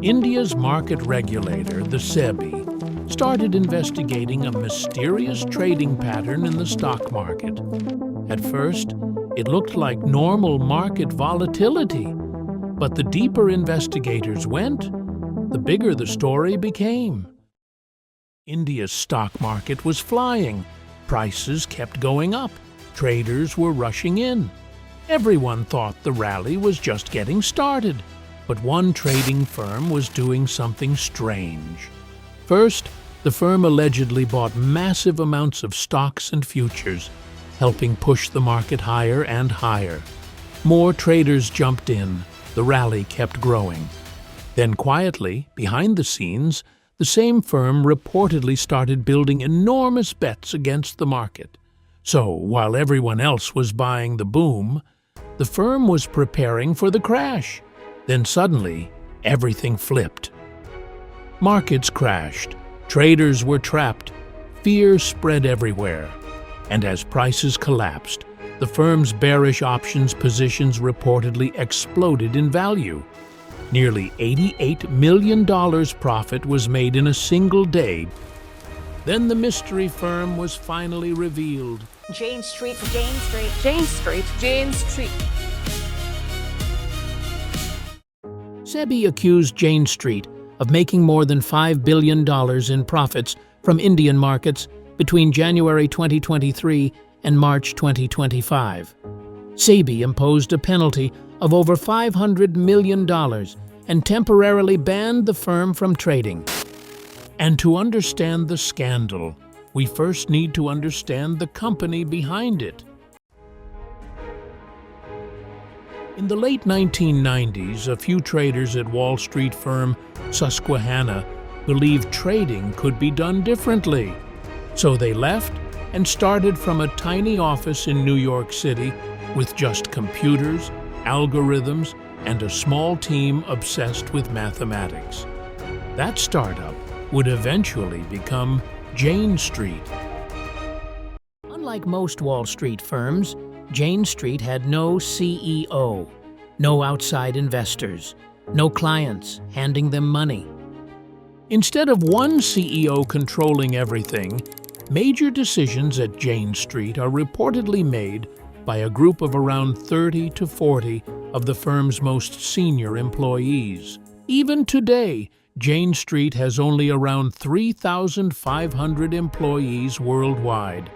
India's market regulator, the SEBI, started investigating a mysterious trading pattern in the stock market. At first, it looked like normal market volatility, but the deeper investigators went, the bigger the story became. India's stock market was flying. Prices kept going up. Traders were rushing in. Everyone thought the rally was just getting started. But one trading firm was doing something strange. First, the firm allegedly bought massive amounts of stocks and futures, helping push the market higher and higher. More traders jumped in. The rally kept growing. Then quietly, behind the scenes, the same firm reportedly started building enormous bets against the market. So, while everyone else was buying the boom, the firm was preparing for the crash. Then suddenly, everything flipped. Markets crashed, traders were trapped, fear spread everywhere, and as prices collapsed, the firm's bearish options positions reportedly exploded in value. Nearly $88 million profit was made in a single day. Then the mystery firm was finally revealed. Jane Street, Jane Street, Jane Street, Jane Street. SEBI accused Jane Street of making more than $5 billion in profits from Indian markets between January 2023 and March 2025. SEBI imposed a penalty of over $500 million and temporarily banned the firm from trading. And to understand the scandal, we first need to understand the company behind it. In the late 1990s, a few traders at Wall Street firm Susquehanna believed trading could be done differently. So they left and started from a tiny office in New York City with just computers, algorithms, and a small team obsessed with mathematics. That startup would eventually become Jane Street. Unlike most Wall Street firms, Jane Street had no CEO, no outside investors, no clients handing them money. Instead of one CEO controlling everything, major decisions at Jane Street are reportedly made by a group of around 30 to 40 of the firm's most senior employees. Even today, Jane Street has only around 3,500 employees worldwide.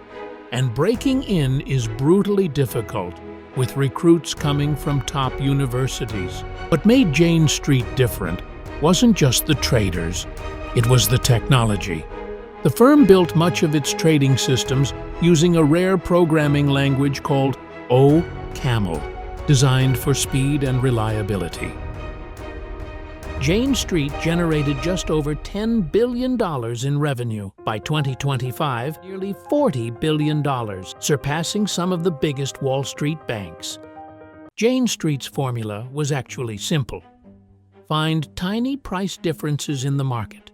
And breaking in is brutally difficult, with recruits coming from top universities. What made Jane Street different wasn't just the traders, it was the technology. The firm built much of its trading systems using a rare programming language called OCaml, designed for speed and reliability. Jane Street generated just over $10 billion in revenue. By 2025, nearly $40 billion, surpassing some of the biggest Wall Street banks. Jane Street's formula was actually simple. Find tiny price differences in the market.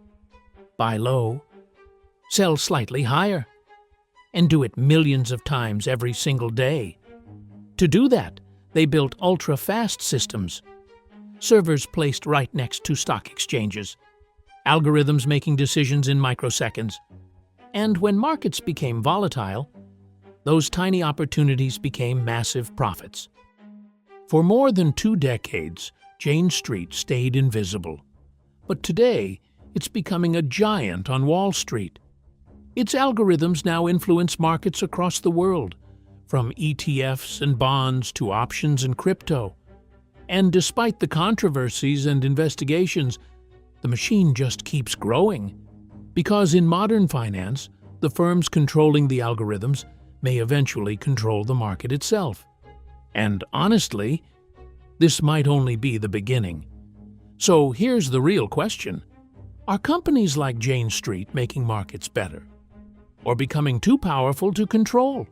Buy low, sell slightly higher, and do it millions of times every single day. To do that, they built ultra-fast systems. Servers placed right next to stock exchanges, algorithms making decisions in microseconds. And when markets became volatile, those tiny opportunities became massive profits. For more than 2 decades, Jane Street stayed invisible. But today, it's becoming a giant on Wall Street. Its algorithms now influence markets across the world, from ETFs and bonds to options and crypto. And despite the controversies and investigations, the machine just keeps growing. Because in modern finance, the firms controlling the algorithms may eventually control the market itself. And honestly, this might only be the beginning. So here's the real question. Are companies like Jane Street making markets better? Or becoming too powerful to control?